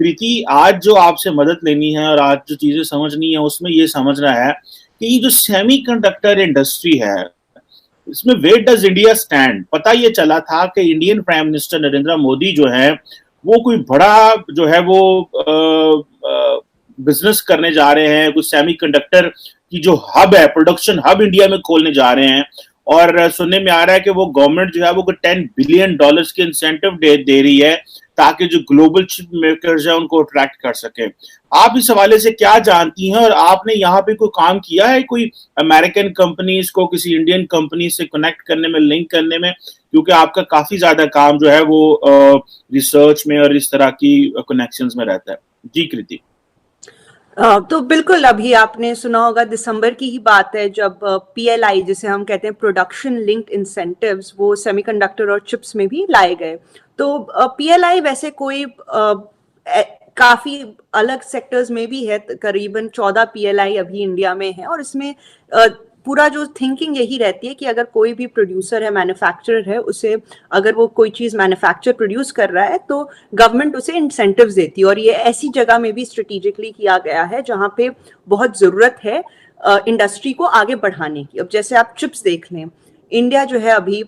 कृति, आज जो आपसे मदद लेनी है और आज जो चीजें समझनी है उसमें ये समझना है कि ये जो सेमीकंडक्टर इंडस्ट्री है इसमें वेयर डज इंडिया स्टैंड। पता ये चला था कि Indian prime minister Narendra Modi जो है वो कोई बड़ा जो है वो बिजनेस करने जा रहे हैं, कुछ सेमीकंडक्टर की जो हब है, प्रोडक्शन हब इंडिया में खोलने जा रहे हैं। और सुनने में आ रहा है कि वो गवर्नमेंट जो है वो $10 बिलियन के इंसेंटिव दे रही है ताकि जो ग्लोबल चिप मेकर्स है उनको अट्रैक्ट कर सके। आप इस हवाले से क्या जानती हैं और आपने यहाँ पे कोई काम किया है, कोई अमेरिकन कंपनीज को किसी इंडियन कंपनी से कनेक्ट करने में, लिंक करने में? क्योंकि आपका काफी ज्यादा काम जो है वो रिसर्च में और इस तरह की कनेक्शंस में रहता है। जी कृति। तो बिल्कुल, अभी आपने सुना होगा दिसंबर की ही बात है जब PLI, जिसे हम कहते हैं प्रोडक्शन लिंक्ड इंसेंटिव्स, वो सेमीकंडक्टर और चिप्स में भी लाए गए। तो PLI वैसे कोई काफी अलग सेक्टर्स में भी है, करीबन 14 PLI अभी इंडिया में है। और इसमें पूरा जो थिंकिंग यही रहती है कि अगर कोई भी प्रोड्यूसर है, मैन्युफैक्चरर है, उसे अगर वो कोई चीज मैन्युफैक्चर प्रोड्यूस कर रहा है तो गवर्नमेंट उसे इंसेंटिव्स देती है। और ये ऐसी जगह में भी स्ट्रेटेजिकली किया गया है जहां पे बहुत जरूरत है इंडस्ट्री को आगे बढ़ाने की। अब जैसे आप चिप्स देख लें, इंडिया जो है अभी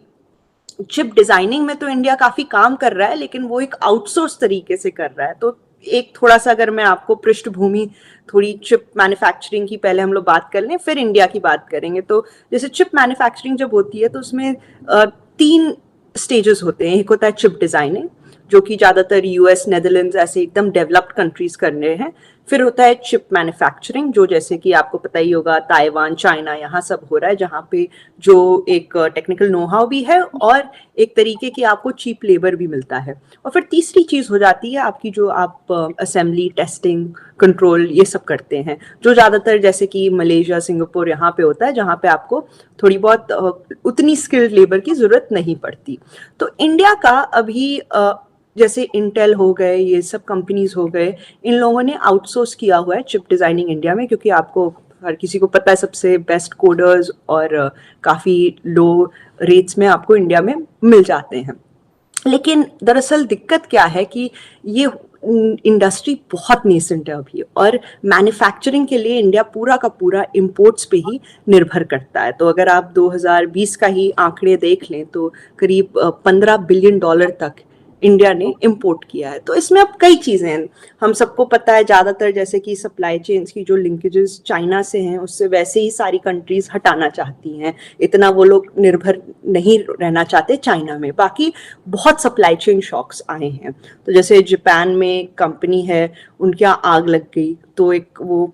चिप डिजाइनिंग में तो इंडिया काफी काम कर रहा है, लेकिन वो एक आउटसोर्स तरीके से कर रहा है। तो एक थोड़ा सा अगर मैं आपको पृष्ठभूमि थोड़ी चिप मैन्युफैक्चरिंग की पहले हम लोग बात कर लें, फिर इंडिया की बात करेंगे। तो जैसे चिप मैन्युफैक्चरिंग जब होती है तो उसमें 3 स्टेजेस होते हैं। एक होता है चिप डिजाइनिंग, जो कि ज्यादातर US, नेदरलैंड्स ऐसे एकदम डेवलप्ड कंट्रीज कर रहे हैं। फिर होता है चिप मैन्युफैक्चरिंग, जो जैसे कि आपको पता ही होगा ताइवान, चाइना, यहाँ सब हो रहा है, जहाँ पे जो एक टेक्निकल नो हाउ भी है और एक तरीके की आपको चीप लेबर भी मिलता है। और फिर तीसरी चीज हो जाती है आपकी, जो आप असेंबली, टेस्टिंग, कंट्रोल ये सब करते हैं, जो ज्यादातर जैसे कि मलेशिया, सिंगापुर यहाँ पे होता है, जहाँ पे आपको थोड़ी बहुत उतनी स्किल्ड लेबर की जरूरत नहीं पड़ती। तो इंडिया का अभी जैसे इंटेल हो गए, ये सब कंपनीज हो गए, इन लोगों ने आउटसोर्स किया हुआ है चिप डिजाइनिंग इंडिया में, क्योंकि आपको हर किसी को पता है सबसे बेस्ट कोडर्स और काफी लो रेट्स में आपको इंडिया में मिल जाते हैं। लेकिन दरअसल दिक्कत क्या है कि ये इंडस्ट्री बहुत नेसेंट है अभी, और मैन्युफैक्चरिंग के लिए इंडिया पूरा का पूरा इंपोर्ट्स पे ही निर्भर करता है। तो अगर आप 2020 का ही आंकड़े देख लें तो करीब $15 बिलियन तक इंडिया ने इंपोर्ट किया है। तो इसमें अब कई चीजें हैं, हम सबको पता है ज्यादातर जैसे कि सप्लाई चेन्स की जो लिंकेजेस चाइना से हैं, उससे वैसे ही सारी कंट्रीज हटाना चाहती हैं, इतना वो लोग निर्भर नहीं रहना चाहते चाइना में। बाकी बहुत सप्लाई चेन शॉक्स आए हैं। तो जैसे जापान में कंपनी है, उनके यहाँ आग लग गई तो एक वो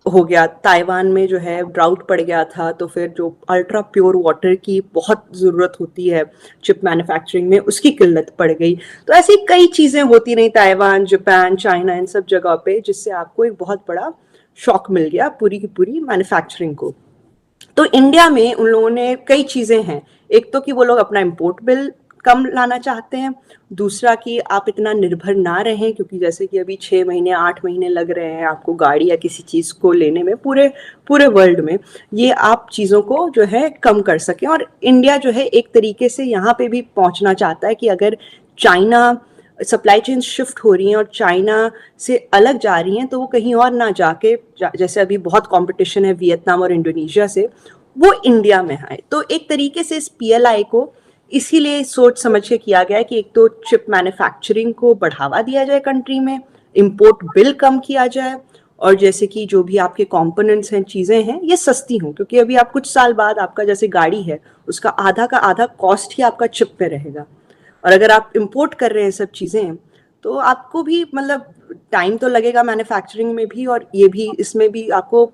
हो गया। ताइवान में जो है ड्राउट पड़ गया था, तो फिर जो अल्ट्रा प्योर वाटर की बहुत ज़रूरत होती है चिप मैन्युफैक्चरिंग में, उसकी किल्लत पड़ गई। तो ऐसी कई चीज़ें होती रही ताइवान, जापान, चाइना, इन सब जगह पे, जिससे आपको एक बहुत बड़ा शॉक मिल गया पूरी की पूरी मैन्युफैक्चरिंग को। तो इंडिया में उन लोगों ने कई चीज़ें हैं, एक तो कि वो लोग अपना इम्पोर्ट बिल कम लाना चाहते हैं, दूसरा कि आप इतना निर्भर ना रहें, क्योंकि जैसे कि अभी 6 महीने 8 महीने लग रहे हैं आपको गाड़ी या किसी चीज़ को लेने में पूरे पूरे वर्ल्ड में, ये आप चीज़ों को जो है कम कर सकें। और इंडिया जो है एक तरीके से यहाँ पे भी पहुँचना चाहता है कि अगर चाइना सप्लाई चेन शिफ्ट हो रही हैं और चाइना से अलग जा रही हैं, तो वो कहीं और ना जाके, जैसे अभी बहुत कंपटीशन है वियतनाम और इंडोनेशिया से, वो इंडिया में आए। तो एक तरीके से इस PLI को इसीलिए सोच समझ के किया गया है कि एक तो चिप मैन्युफैक्चरिंग को बढ़ावा दिया जाए कंट्री में, इंपोर्ट बिल कम किया जाए, और जैसे कि जो भी आपके कंपोनेंट्स हैं, चीज़ें हैं, ये सस्ती हों। क्योंकि अभी आप कुछ साल बाद आपका जैसे गाड़ी है, उसका आधा का आधा कॉस्ट ही आपका चिप पे रहेगा। और अगर आप इंपोर्ट कर रहे हैं सब चीज़ें, तो आपको भी मतलब टाइम तो लगेगा मैन्युफैक्चरिंग में भी, और ये भी, इसमें भी आपको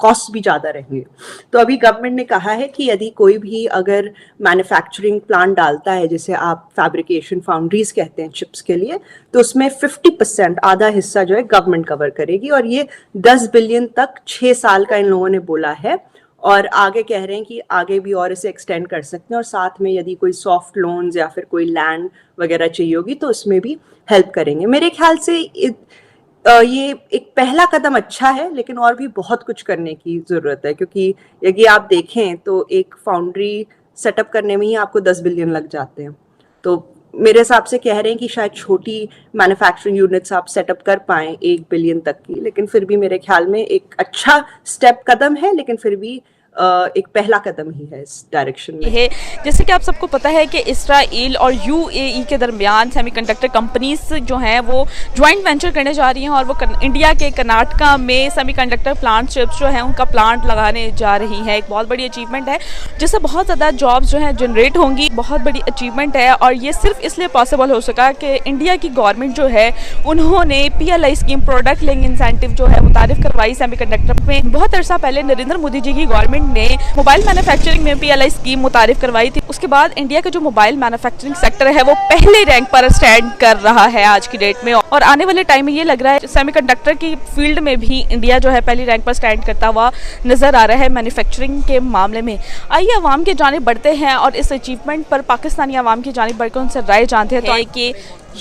कॉस्ट भी ज़्यादा रहेंगे। तो अभी गवर्नमेंट ने कहा है कि यदि कोई भी अगर मैन्युफैक्चरिंग प्लांट डालता है, जैसे आप फैब्रिकेशन फाउंड्रीज कहते हैं चिप्स के लिए, तो उसमें 50% आधा हिस्सा जो है गवर्नमेंट कवर करेगी। और ये 10 बिलियन तक 6 साल का इन लोगों ने बोला है, और आगे कह रहे हैं कि आगे भी और इसे एक्सटेंड कर सकते हैं। और साथ में यदि कोई सॉफ्ट लोन्स या फिर कोई लैंड वगैरह चाहिए होगी तो उसमें भी हेल्प करेंगे। मेरे ख्याल से ये एक पहला कदम अच्छा है, लेकिन और भी बहुत कुछ करने की ज़रूरत है। क्योंकि यदि आप देखें तो एक फाउंड्री सेटअप करने में ही आपको 10 बिलियन लग जाते हैं। तो मेरे हिसाब से कह रहे हैं कि शायद छोटी मैन्युफैक्चरिंग यूनिट्स आप सेटअप कर पाएं 1 बिलियन तक की, लेकिन फिर भी मेरे ख्याल में एक अच्छा स्टेप कदम है, लेकिन फिर भी एक पहला कदम ही है इस डायरेक्शन में। है जैसे कि आप सबको पता है कि इस्राइल और यूएई के दरमियान सेमीकंडक्टर कंपनीज जो हैं वो ज्वाइंट वेंचर करने जा रही हैं और वो इंडिया के कर्नाटका में सेमीकंडक्टर प्लांट चिप्स जो हैं उनका प्लांट लगाने जा रही हैं। एक बहुत बड़ी अचीवमेंट है जिससे बहुत ज़्यादा जॉब्स जो हैं जनरेट होंगी। बहुत बड़ी अचीवमेंट है और ये सिर्फ इसलिए पॉसिबल हो सका कि इंडिया की गवर्नमेंट जो है उन्होंने PLI scheme, product link incentive जो है मुतारिफ करवाई सेमीकंडक्टर में। बहुत अरसा पहले नरेंद्र मोदी जी की गवर्नमेंट ने मोबाइल मैन्युफैक्चरिंग में PLI स्कीम मुतारिफ करवाई थी। उसके बाद इंडिया का जो मोबाइल मैन्युफैक्चरिंग सेक्टर है वो पहले रैंक पर स्टैंड कर रहा है आज की डेट में, और आने वाले टाइम में ये लग रहा है सेमीकंडक्टर की फील्ड में भी इंडिया जो है पहली रैंक पर स्टैंड करता हुआ नजर आ रहा है मैन्युफैक्चरिंग के मामले में। आइए अवाम की जानिब बढ़ते हैं और इस अचीवमेंट पर पाकिस्तानी अवाम की जानिब बढ़कर उनसे राय जानते हैं। तो कि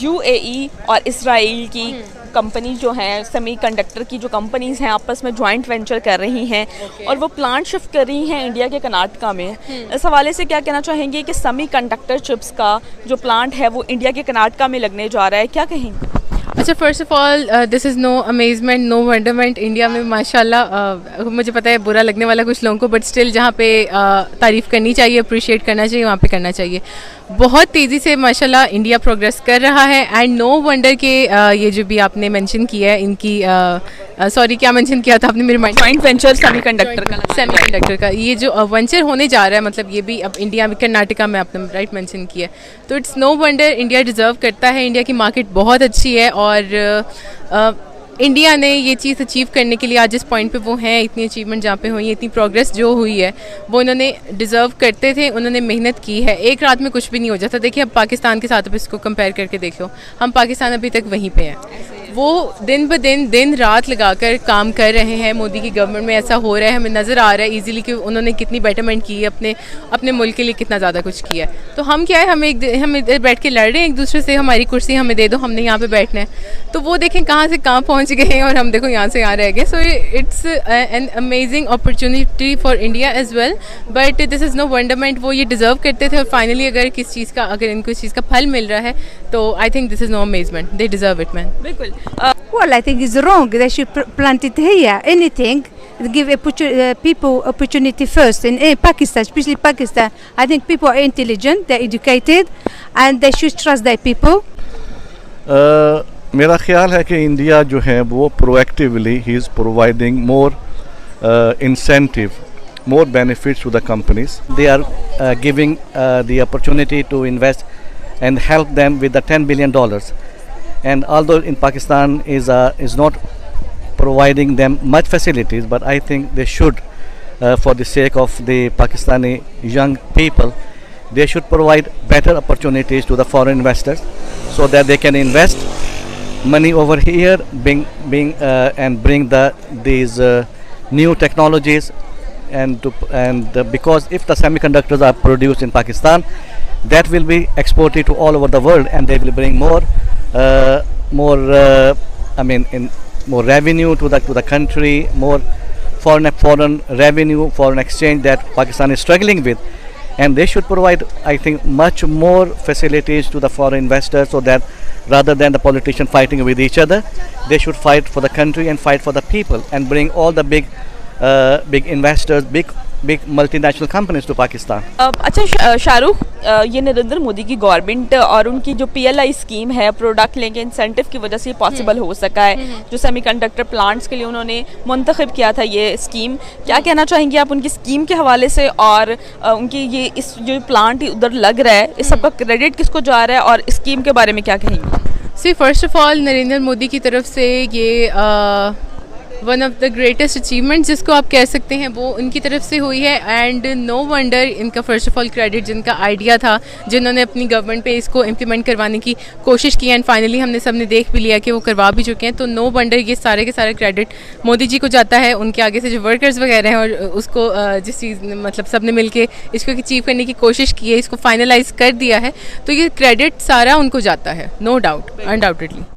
UAE और इसराइल की कंपनी जो है सेमीकंडक्टर की जो कंपनीज हैं आपस में ज्वाइंट वेंचर कर रही हैं और वो प्लांट शिफ्ट कर रही हैं इंडिया के कर्नाटका में। इस हवाले से क्या कहना चाहेंगे कि सेमीकंडक्टर चिप्स का जो प्लांट है वो इंडिया के कर्नाटका में लगने जा रहा है, क्या कहेंगे? अच्छा, first of all this is no amazement, no wonderment. India में माशाल्लाह मुझे पता है बुरा लगने वाला कुछ लोगों को, बट स्टिल जहाँ पे तारीफ़ करनी चाहिए, अप्रिशिएट करना चाहिए, वहाँ पे करना चाहिए। बहुत तेज़ी से माशाल्लाह इंडिया प्रोग्रेस कर रहा है एंड नो वंडर के ये जो भी आपने मेंशन किया है इनकी सॉरी क्या मेंशन किया था आपने मेरे माइंड? ज्वाइंट वेंचर सेमीकंडक्टर का ये जो वेंचर होने जा रहा है, मतलब ये भी अब इंडिया में कर्नाटका में आपने राइट मेंशन किया है, तो it's no wonder India deserve करता है। इंडिया की मार्केट बहुत अच्छी है और इंडिया ने ये चीज़ अचीव करने के लिए आज जिस पॉइंट पे वो हैं, इतनी अचीवमेंट जहाँ पे हुई है, इतनी प्रोग्रेस जो हुई है वो इन्होंने डिज़र्व करते थे, उन्होंने मेहनत की है। एक रात में कुछ भी नहीं हो जाता। देखिए अब पाकिस्तान के साथ अब इसको कंपेयर करके देख लो, हम पाकिस्तान अभी तक वहीं पे हैं, वो दिन ब दिन रात लगाकर काम कर रहे हैं। मोदी की गवर्नमेंट में ऐसा हो रहा है, हमें नज़र आ रहा है ईजिली कि उन्होंने कितनी बेटरमेंट की है, अपने मुल्क के लिए कितना ज़्यादा कुछ किया है। तो हम क्या है, हम इधर बैठ के लड़ रहे हैं एक दूसरे से, हमारी कुर्सी हमें दे दो, हमने यहाँ पे बैठना है। तो वो देखें कहाँ से कहाँ पहुँच गए हैं और हम देखो यहाँ से यहाँ रह गए। So it's an amazing opportunity for India as well, but this is no wonderment. वो ये डिज़र्व करते थे और फाइनली अगर इनको इस चीज़ का फल मिल रहा है तो I think this is no amazement, they deserve it man. बिल्कुल। Well, I think it's wrong. They should plant it here. Anything, give people opportunity first. In Pakistan, especially Pakistan, I think people are intelligent, they're educated, and they should trust their people. मेरा ख्याल है कि India जो है वो proactively he is providing more incentive, more benefits to the companies. They are giving the opportunity to invest and help them with the $10 billion. And although in Pakistan is not providing them much facilities, but I think they should, for the sake of the Pakistani young people, they should provide better opportunities to the foreign investors so that they can invest money over here, and bring these new technologies, and because if the semiconductors are produced in Pakistan, that will be exported to all over the world, and they will bring more revenue to the country, more foreign revenue, foreign exchange that Pakistan is struggling with, and they should provide, I think, much more facilities to the foreign investors, so that rather than the politicians fighting with each other, they should fight for the country and fight for the people, and bring all the big investors, big multinational companies to Pakistan. अच्छा शाहरुख, ये नरेंद्र मोदी की government और उनकी जो PLI scheme है, product link incentive की वजह से ये पॉसिबल हो सका है, जो सेमीकंडक्टर प्लांट्स के लिए उन्होंने मुंतखब किया था ये स्कीम। क्या कहना चाहेंगे आप उनकी स्कीम के हवाले से, और उनकी ये इस जो प्लांट उधर लग रहा है, इस सबका क्रेडिट किसको जा रहा है, और स्कीम के बारे में क्या कहेंगे? See first of all Narendra Modi की तरफ से ये one of the greatest achievement जिसको आप कह सकते हैं वो उनकी तरफ से हुई है, एंड नो वंडर इनका फर्स्ट ऑफ ऑल क्रेडिट जिनका आइडिया था, जिन्होंने अपनी गवर्नमेंट पे इसको इम्प्लीमेंट करवाने की कोशिश की, एंड फाइनली हमने सबने देख भी लिया कि वो करवा भी चुके हैं। तो नो वंडर ये सारे के सारे क्रेडिट मोदी जी को जाता है, उनके आगे से जो वर्कर्स वगैरह हैं और उसको जिस चीज़ मतलब सब ने मिल के इसको अचीव करने की कोशिश की है, इसको फाइनलाइज कर दिया है, तो ये क्रेडिट सारा उनको जाता है, नो डाउट, अनडाउटेडली।